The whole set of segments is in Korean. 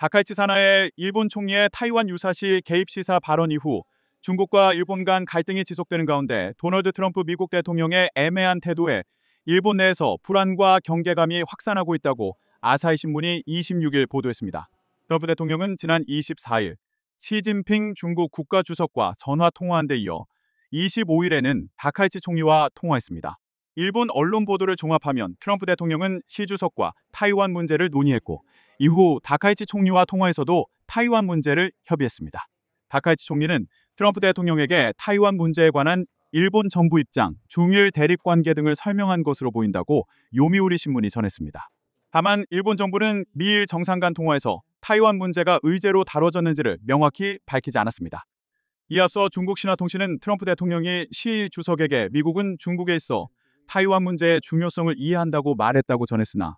다카이치 사나의 일본 총리의 타이완 유사시 개입 시사 발언 이후 중국과 일본 간 갈등이 지속되는 가운데 도널드 트럼프 미국 대통령의 애매한 태도에 일본 내에서 불안과 경계감이 확산하고 있다고 아사히 신문이 26일 보도했습니다. 트럼프 대통령은 지난 24일 시진핑 중국 국가주석과 전화 통화한 데 이어 25일에는 다카이치 총리와 통화했습니다. 일본 언론 보도를 종합하면 트럼프 대통령은 시 주석과 타이완 문제를 논의했고 이후 다카이치 총리와 통화에서도 타이완 문제를 협의했습니다. 다카이치 총리는 트럼프 대통령에게 타이완 문제에 관한 일본 정부 입장, 중일 대립 관계 등을 설명한 것으로 보인다고 요미우리 신문이 전했습니다. 다만 일본 정부는 미일 정상 간 통화에서 타이완 문제가 의제로 다뤄졌는지를 명확히 밝히지 않았습니다. 이에 앞서 중국 신화통신은 트럼프 대통령이 시 주석에게 미국은 중국에 있어 타이완 문제의 중요성을 이해한다고 말했다고 전했으나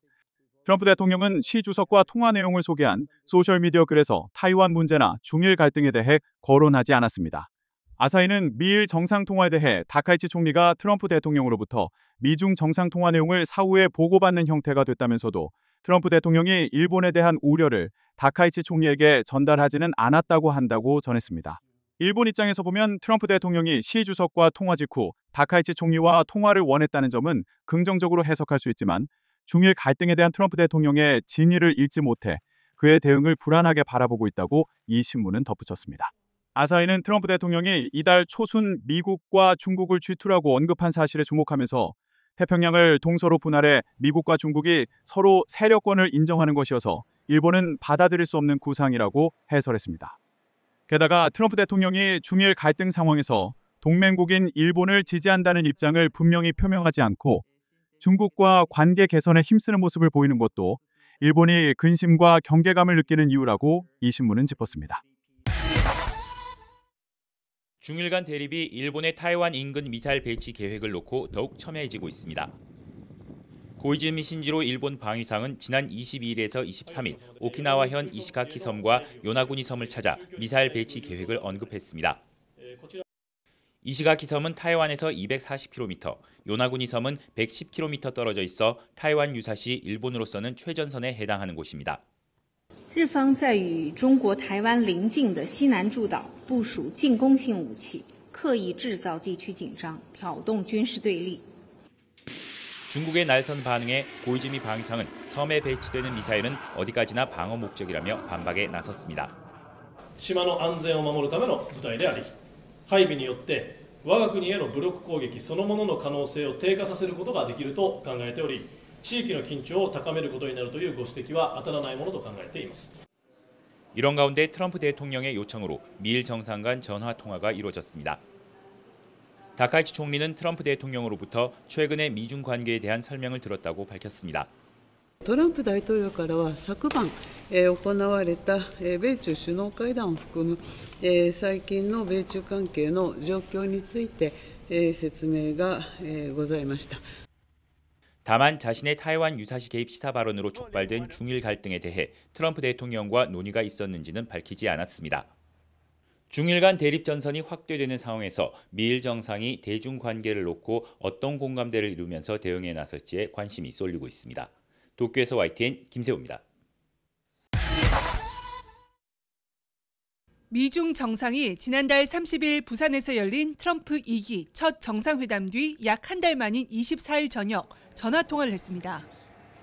트럼프 대통령은 시 주석과 통화 내용을 소개한 소셜미디어 글에서 타이완 문제나 중일 갈등에 대해 거론하지 않았습니다. 아사히는 미일 정상통화에 대해 다카이치 총리가 트럼프 대통령으로부터 미중 정상통화 내용을 사후에 보고받는 형태가 됐다면서도 트럼프 대통령이 일본에 대한 우려를 다카이치 총리에게 전달하지는 않았다고 한다고 전했습니다. 일본 입장에서 보면 트럼프 대통령이 시 주석과 통화 직후 다카이치 총리와 통화를 원했다는 점은 긍정적으로 해석할 수 있지만 중일 갈등에 대한 트럼프 대통령의 진위를 읽지 못해 그의 대응을 불안하게 바라보고 있다고 이 신문은 덧붙였습니다. 아사히는 트럼프 대통령이 이달 초순 미국과 중국을 쥐투라고 언급한 사실에 주목하면서 태평양을 동서로 분할해 미국과 중국이 서로 세력권을 인정하는 것이어서 일본은 받아들일 수 없는 구상이라고 해설했습니다. 게다가 트럼프 대통령이 중일 갈등 상황에서 동맹국인 일본을 지지한다는 입장을 분명히 표명하지 않고 중국과 관계 개선에 힘쓰는 모습을 보이는 것도 일본이 근심과 경계감을 느끼는 이유라고 이 신문은 짚었습니다. 중일 간 대립이 일본의 타이완 인근 미사일 배치 계획을 놓고 더욱 첨예해지고 있습니다. 고이즈미 신지로 일본 방위상은 지난 22일에서 23일 오키나와현 이시가키 섬과 요나구니 섬을 찾아 미사일 배치 계획을 언급했습니다. 이시가키 섬은 타이완에서 240km, 요나구니 섬은 110km 떨어져 있어 타이완 유사시 일본으로서는 최전선에 해당하는 곳입니다. 日方在与中国台湾邻近的西南诸岛部署进攻性武器，刻意制造地区紧张，挑动军事对立。 중국의 날선 반응에 고이즈미 방위상은 섬에 배치되는 미사일은 어디까지나 방어 목적이라며 반박에 나섰습니다. 島の安全を守るための部隊であり、配備によって我が国への武力攻撃そのものの可能性を低下させることができると考えており、地域の緊張を高めることになるというご指摘は当たらないものと考えています. 이런 가운데 트럼프 대통령의 요청으로 미일 정상 간 전화 통화가 이루어졌습니다. 다카이치 총리는 트럼프 대통령으로부터 최근의 미중 관계에 대한 설명을 들었다고 밝혔습니다. トランプ大統領からは昨晩、行われた、米中首脳会談を含む、最近の米中関係の状況について、説明が、ございました. 다만 자신의 타이완 유사시 개입 시사 발언으로 촉발된 중일 갈등에 대해 트럼프 대통령과 논의가 있었는지는 밝히지 않았습니다. 중일 간 대립 전선이 확대되는 상황에서 미일 정상이 대중 관계를 놓고 어떤 공감대를 이루면서 대응에 나설지에 관심이 쏠리고 있습니다. 도쿄에서 YTN 김세호입니다. 미중 정상이 지난달 30일 부산에서 열린 트럼프 2기 첫 정상회담 뒤 약 한 달 만인 24일 저녁 전화통화를 했습니다.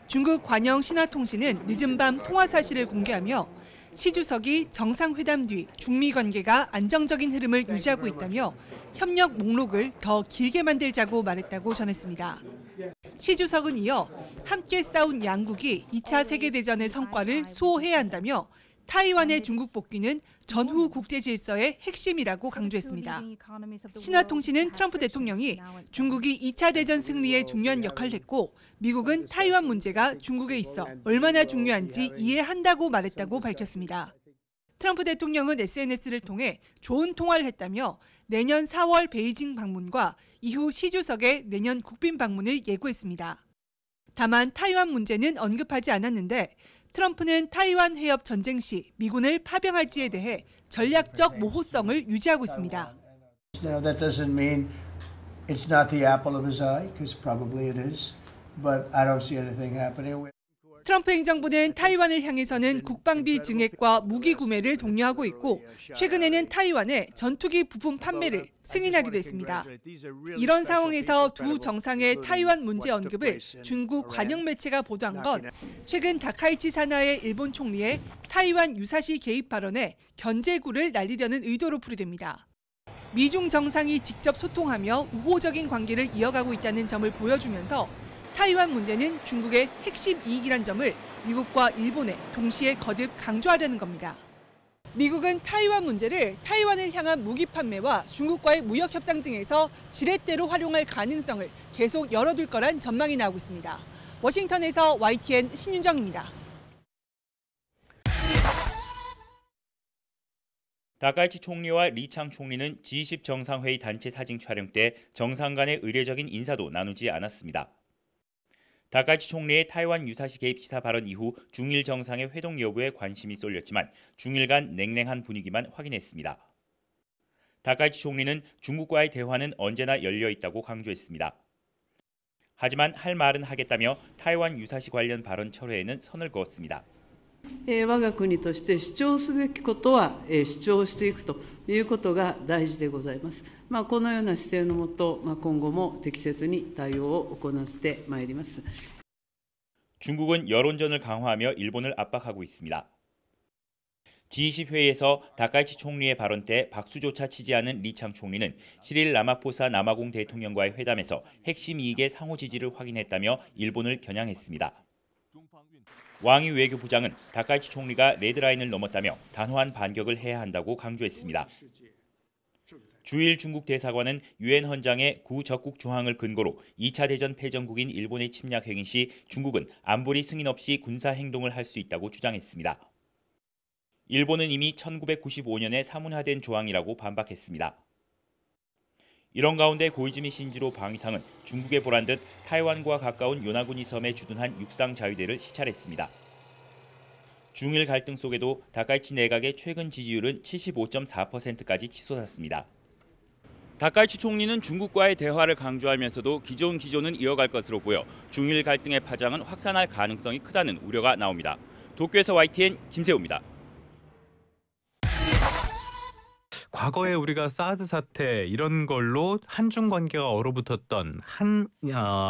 중국 관영 신화통신은 늦은 밤 통화 사실을 공개하며 시 주석이 정상회담 뒤 중미 관계가 안정적인 흐름을 유지하고 있다며 협력 목록을 더 길게 만들자고 말했다고 전했습니다. 시 주석은 이어 함께 싸운 양국이 2차 세계대전의 성과를 수호해야 한다며 타이완의 중국 복귀는 전후 국제 질서의 핵심이라고 강조했습니다. 신화통신은 트럼프 대통령이 중국이 2차 대전 승리에 중요한 역할을 했고 미국은 타이완 문제가 중국에 있어 얼마나 중요한지 이해한다고 말했다고 밝혔습니다. 트럼프 대통령은 SNS를 통해 좋은 통화를 했다며 내년 4월 베이징 방문과 이후 시 주석의 내년 국빈 방문을 예고했습니다. 다만 타이완 문제는 언급하지 않았는데 트럼프는 타이완 해협 전쟁 시 미군을 파병할지에 대해 전략적 모호성을 유지하고 있습니다. That doesn't mean it's not the apple of his eye, because probably it is, but I don't see anything happening. 트럼프 행정부는 타이완을 향해서는 국방비 증액과 무기 구매를 독려하고 있고 최근에는 타이완에 전투기 부품 판매를 승인하기도 했습니다. 이런 상황에서 두 정상의 타이완 문제 언급을 중국 관영 매체가 보도한 건 최근 다카이치 사나의 일본 총리의 타이완 유사시 개입 발언에 견제구를 날리려는 의도로 풀이됩니다. 미중 정상이 직접 소통하며 우호적인 관계를 이어가고 있다는 점을 보여주면서 타이완 문제는 중국의 핵심 이익이란 점을 미국과 일본에 동시에 거듭 강조하려는 겁니다. 미국은 타이완 문제를 타이완을 향한 무기 판매와 중국과의 무역 협상 등에서 지렛대로 활용할 가능성을 계속 열어둘 거란 전망이 나오고 있습니다. 워싱턴에서 YTN 신윤정입니다. 다카이치 총리와 리창 총리는 G20 정상회의 단체 사진 촬영 때 정상 간의 의례적인 인사도 나누지 않았습니다. 다카이치 총리의 타이완 유사시 개입 시사 발언 이후 중일 정상의 회동 여부에 관심이 쏠렸지만 중일 간 냉랭한 분위기만 확인했습니다. 다카이치 총리는 중국과의 대화는 언제나 열려 있다고 강조했습니다. 하지만 할 말은 하겠다며 타이완 유사시 관련 발언 철회에는 선을 그었습니다. 我が国として主張すべきことは主張していくということが大事でございます。このような姿勢のもと、今後も適切に対応を行ってまいります。 중국은 여론전을 강화하며 일본을 압박하고 있습니다. G20 회의에서 다카이치 총리의 발언 때 박수조차 치지 않은 리창 총리는 시릴 라마포사 남아공 대통령과의 회담에서 핵심 이익의 상호 지지를 확인했다며 일본을 겨냥했습니다. 왕이 외교부장은 다카이치 총리가 레드라인을 넘었다며 단호한 반격을 해야 한다고 강조했습니다. 주일 중국 대사관은 유엔 헌장의 구적국 조항을 근거로 2차 대전 패전국인 일본의 침략 행위 시 중국은 안보리 승인 없이 군사 행동을 할 수 있다고 주장했습니다. 일본은 이미 1995년에 사문화된 조항이라고 반박했습니다. 이런 가운데 고이즈미 신지로 방위상은 중국에 보란 듯 타이완과 가까운 요나구니 섬에 주둔한 육상 자위대를 시찰했습니다. 중일 갈등 속에도 다카이치 내각의 최근 지지율은 75.4%까지 치솟았습니다. 다카이치 총리는 중국과의 대화를 강조하면서도 기존은 이어갈 것으로 보여 중일 갈등의 파장은 확산할 가능성이 크다는 우려가 나옵니다. 도쿄에서 YTN 김세호입니다. 과거에 우리가 사드 사태 이런 걸로 한중 관계가 얼어붙었던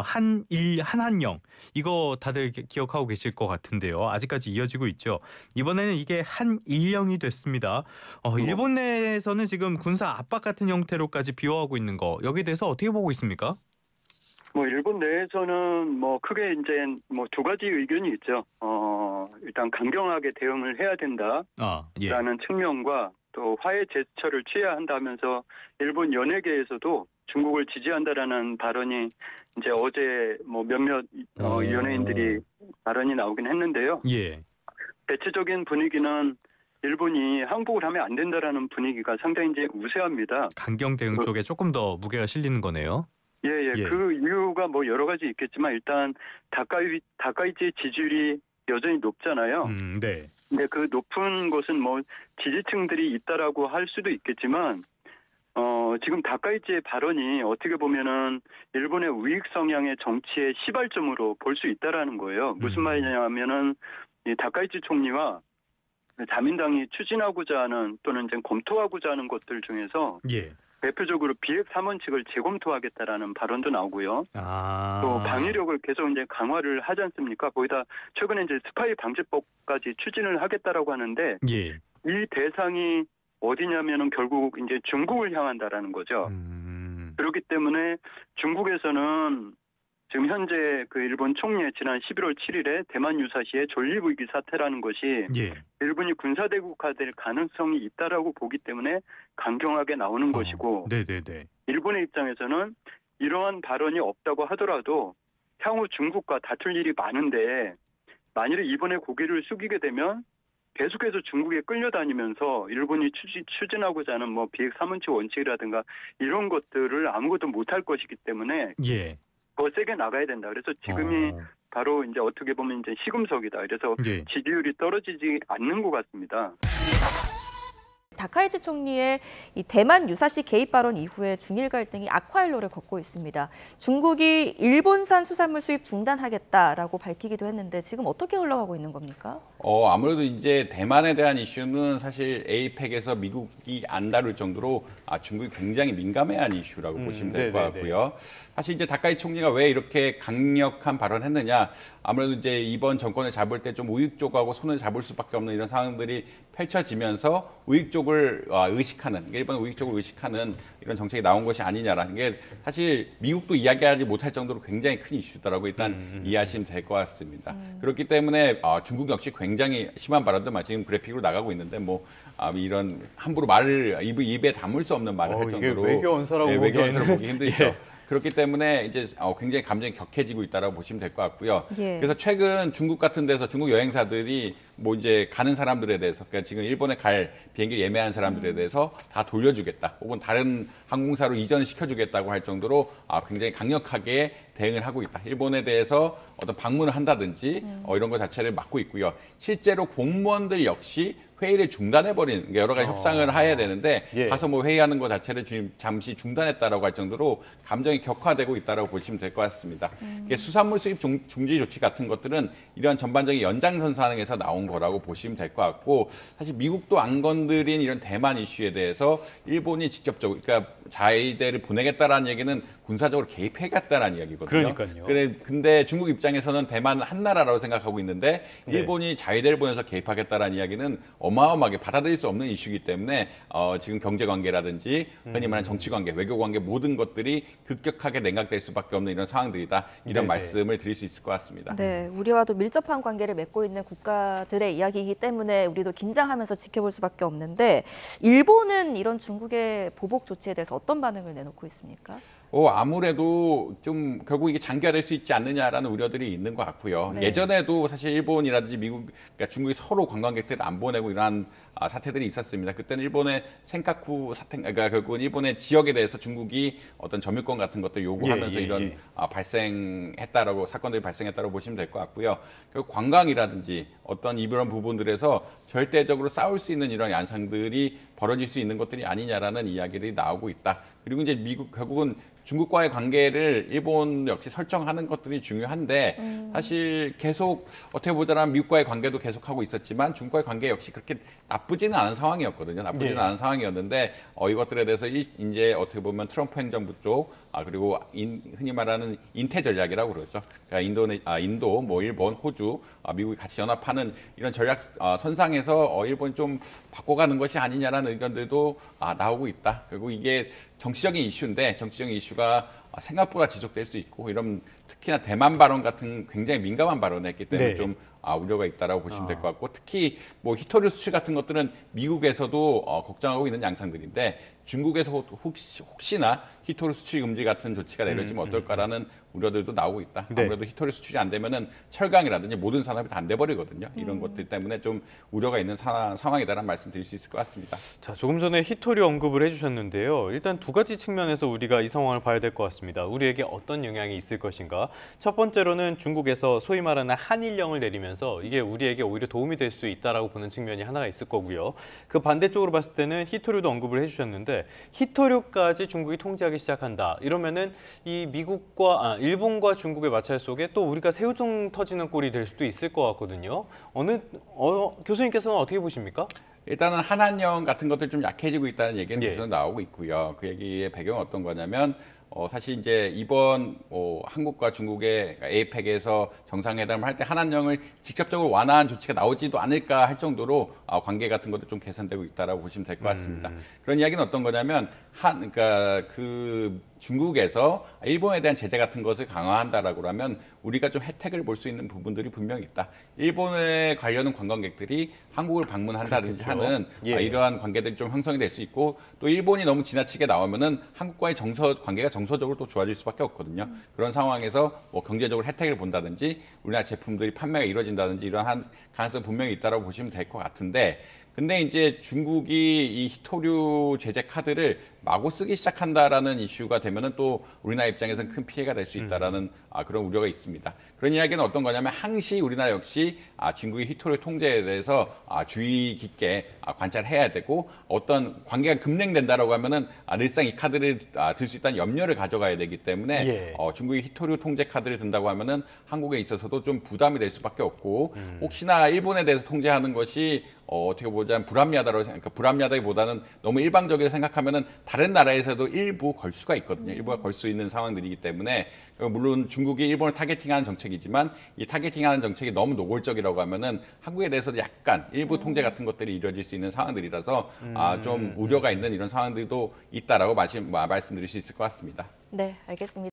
한한령 이거 다들 기억하고 계실 것 같은데요. 아직까지 이어지고 있죠. 이번에는 이게 한일령이 됐습니다. 일본 내에서는 지금 군사 압박 같은 형태로까지 비화하고 있는 거 여기에 대해서 어떻게 보고 있습니까? 일본 내에서는 크게 이제 두 가지 의견이 있죠. 일단 강경하게 대응을 해야 된다라는 측면과 또 화해 제스처를 취해야 한다면서 일본 연예계에서도 중국을 지지한다라는 발언이 이제 어제 몇몇 연예인들이 발언이 나오긴 했는데요. 예. 대체적인 분위기는 일본이 항복을 하면 안 된다라는 분위기가 상당히 이제 우세합니다. 강경 대응 쪽에 조금 더 무게가 실리는 거네요. 예. 그 이유가 여러 가지 있겠지만 일단 다카이치의 지지율이 여전히 높잖아요. 네. 근데 그 높은 곳은 지지층들이 있다라고 할 수도 있겠지만 지금 다카이치의 발언이 어떻게 보면은 일본의 우익 성향의 정치의 시발점으로 볼 수 있다라는 거예요. 무슨 말이냐면은 이 다카이치 총리와 자민당이 추진하고자 하는 또는 이제 검토하고자 하는 것들 중에서 대표적으로 비핵 3원칙을 재검토하겠다라는 발언도 나오고요. 또 방위력을 계속 이제 강화를 하지 않습니까? 거기다 최근에 이제 스파이 방지법까지 추진을 하겠다라고 하는데 이 대상이 어디냐면은 결국 이제 중국을 향한다라는 거죠. 그렇기 때문에 중국에서는 지금 현재 그 일본 총리의 지난 11월 7일에 대만 유사시의 존립위기 사태라는 것이 일본이 군사대국화될 가능성이 있다라고 보기 때문에 강경하게 나오는 것이고 일본의 입장에서는 이러한 발언이 없다고 하더라도 향후 중국과 다툴 일이 많은데 만일에 이번에 고개를 숙이게 되면 계속해서 중국에 끌려다니면서 일본이 추진하고자 하는 비핵 3원칙 원칙이라든가 이런 것들을 아무것도 못할 것이기 때문에 더 세게 나가야 된다. 그래서 지금이 바로 이제 어떻게 보면 이제 시금석이다. 그래서 지지율이 떨어지지 않는 것 같습니다. 다카이치 총리의 이 대만 유사시 개입 발언 이후에 중일 갈등이 악화일로를 걷고 있습니다. 중국이 일본산 수산물 수입 중단하겠다라고 밝히기도 했는데 지금 어떻게 흘러가고 있는 겁니까? 아무래도 이제 대만에 대한 이슈는 사실 에이펙에서 미국이 안 다룰 정도로 중국이 굉장히 민감해한 이슈라고 보시면 될 것 같고요. 사실 이제 다카이치 총리가 왜 이렇게 강력한 발언을 했느냐, 아무래도 이제 이번 정권을 잡을 때 좀 우익 쪽하고 손을 잡을 수밖에 없는 이런 상황들이 펼쳐지면서 우익 쪽을 의식하는, 일본 우익 쪽을 의식하는 이런 정책이 나온 것이 아니냐라는 게 사실 미국도 이야기하지 못할 정도로 굉장히 큰 이슈더라고 일단 이해하시면 될 것 같습니다. 그렇기 때문에 중국 역시 굉장히 심한 발언도 지금 그래픽으로 나가고 있는데 이런 함부로 말을 입에 담을 수 없는 말을 할 정도로 외교원서라고 보기 힘들죠. 그렇기 때문에 이제 굉장히 감정이 격해지고 있다라고 보시면 될 것 같고요. 그래서 최근 중국 같은 데서 중국 여행사들이 이제 가는 사람들에 대해서, 그러니까 지금 일본에 갈 비행기를 예매한 사람들에 대해서 다 돌려주겠다, 혹은 다른 항공사로 이전시켜주겠다고 할 정도로 굉장히 강력하게 대응을 하고 있다. 일본에 대해서 어떤 방문을 한다든지 이런 것 자체를 막고 있고요. 실제로 공무원들 역시 회의를 중단해버리는, 여러 가지 협상을 해야 되는데 가서 회의하는 것 자체를 지금 잠시 중단했다라고 할 정도로 감정이 격화되고 있다라고 보시면 될 것 같습니다. 수산물 수입 중지 조치 같은 것들은 이런 전반적인 연장선상에서 나온 거라고 보시면 될 것 같고, 사실 미국도 안 건드린 이런 대만 이슈에 대해서 일본이 직접적으로, 그러니까 자위대를 보내겠다라는 얘기는 군사적으로 개입해겠다라는 이야기거든요. 그러니까요. 근데 중국 입장에서는 대만은 한 나라라고 생각하고 있는데 일본이 자위대를 보내서 개입하겠다라는 이야기는 어마어마하게 받아들일 수 없는 이슈이기 때문에 지금 경제관계라든지 흔히 말하는 정치관계, 외교관계 모든 것들이 급격하게 냉각될 수밖에 없는 이런 상황들이다. 이런 말씀을 드릴 수 있을 것 같습니다. 네, 우리와도 밀접한 관계를 맺고 있는 국가들의 이야기이기 때문에 우리도 긴장하면서 지켜볼 수밖에 없는데, 일본은 이런 중국의 보복 조치에 대해서 어떤 반응을 내놓고 있습니까? 아무래도 좀 결국 이게 장기화될 수 있지 않느냐라는 우려들이 있는 것 같고요. 예전에도 사실 일본이라든지 미국, 그러니까 중국이 서로 관광객들을 안 보내고 이러한 사태들이 있었습니다. 그때는 일본의 센카쿠 사태, 그러니까 결국은 일본의 지역에 대해서 중국이 어떤 점유권 같은 것들 요구하면서 이런 발생했다라고, 사건들이 발생했다고 보시면 될 것 같고요. 결국 관광이라든지 어떤 이런 부분들에서 절대적으로 싸울 수 있는 이런 양상들이 벌어질 수 있는 것들이 아니냐라는 이야기들이 나오고 있다. 그리고 이제 미국, 결국은 중국과의 관계를 일본 역시 설정하는 것들이 중요한데, 사실 계속 어떻게 보자면 미국과의 관계도 계속하고 있었지만 중국과의 관계 역시 그렇게 나쁘지는 않은 상황이었거든요. 나쁘지는 않은 상황이었는데 이것들에 대해서 이제 어떻게 보면 트럼프 행정부 쪽, 그리고 흔히 말하는 인태 전략이라고 그러죠. 그러니까 인도, 일본, 호주, 미국이 같이 연합하는 이런 전략 선상에서 일본이 좀 바꿔가는 것이 아니냐라는 의견들도 나오고 있다. 그리고 이게 정치적인 이슈인데, 정치적인 이슈가 생각보다 지속될 수 있고, 이런 특히나 대만 발언 같은 굉장히 민감한 발언을 했기 때문에 좀 우려가 있다라고 보시면 될 것 같고, 특히 히토류 수출 같은 것들은 미국에서도 걱정하고 있는 양상들인데, 중국에서 혹시나 히토류 수출 금지 같은 조치가 내려지면 어떨까라는 우려들도 나오고 있다. 아무래도 히토류 수출이 안 되면은 철강이라든지 모든 산업이 다 안 돼버리거든요. 이런 것들 때문에 좀 우려가 있는 상황이다라는 말씀 드릴 수 있을 것 같습니다. 자, 조금 전에 히토류 언급을 해주셨는데요. 일단 두 가지 측면에서 우리가 이 상황을 봐야 될 것 같습니다. 우리에게 어떤 영향이 있을 것인가. 첫 번째로는 중국에서 소위 말하는 한일령을 내리면서 이게 우리에게 오히려 도움이 될 수 있다라고 보는 측면이 하나가 있을 거고요. 그 반대쪽으로 봤을 때는 히토류도 언급을 해주셨는데, 히토류까지 중국이 통제하기 시작한다. 이러면은 이 일본과 중국의 마찰 속에 또 우리가 새우등 터지는 꼴이 될 수도 있을 것 같거든요. 교수님께서는 어떻게 보십니까? 일단은 한한령 같은 것들 좀 약해지고 있다는 얘기는 계속 나오고 있고요. 그 얘기의 배경은 어떤 거냐면, 사실 이제 이번 한국과 중국의 에이펙에서 정상회담을 할 때 한한령을 직접적으로 완화한 조치가 나오지도 않을까 할 정도로 관계 같은 것도 좀 개선되고 있다라고 보시면 될 것 같습니다. 그런 이야기는 어떤 거냐면, 그러니까 중국에서 일본에 대한 제재 같은 것을 강화한다라고 하면 우리가 좀 혜택을 볼 수 있는 부분들이 분명히 있다. 일본에 관련한 관광객들이 한국을 방문한다든지 하는 이러한 관계들이 좀 형성이 될 수 있고, 또 일본이 너무 지나치게 나오면은 한국과의 관계가 정서적으로 또 좋아질 수밖에 없거든요. 그런 상황에서 뭐 경제적으로 혜택을 본다든지 우리나라 제품들이 판매가 이루어진다든지 이러한 가능성이 분명히 있다고 보시면 될 것 같은데 근데 이제 중국이 이 히토류 제재 카드를 마구 쓰기 시작한다라는 이슈가 되면은 또 우리나라 입장에서는 큰 피해가 될 수 있다라는 그런 우려가 있습니다. 그런 이야기는 어떤 거냐면 항시 우리나라 역시 중국의 히토류 통제에 대해서 주의 깊게 관찰해야 되고 어떤 관계가 급냉된다라고 하면은 늘상 이 카드를 들 수 있다는 염려를 가져가야 되기 때문에 예. 중국이 히토류 통제 카드를 든다고 하면은 한국에 있어서도 좀 부담이 될 수밖에 없고 혹시나 일본에 대해서 통제하는 것이 어떻게 보자면 불합리하다기보다는 너무 일방적으로 생각하면은 다른 나라에서도 일부 걸 수가 있거든요. 일부가 걸 수 있는 상황들이기 때문에 물론 중국이 일본을 타겟팅하는 정책이지만 이 타겟팅하는 정책이 너무 노골적이라고 하면은 한국에 대해서도 약간 일부 통제 같은 것들이 이루어질 수 있는 상황들이라서 좀 우려가 있는 이런 상황들도 있다라고 말씀드릴 수 있을 것 같습니다. 네, 알겠습니다.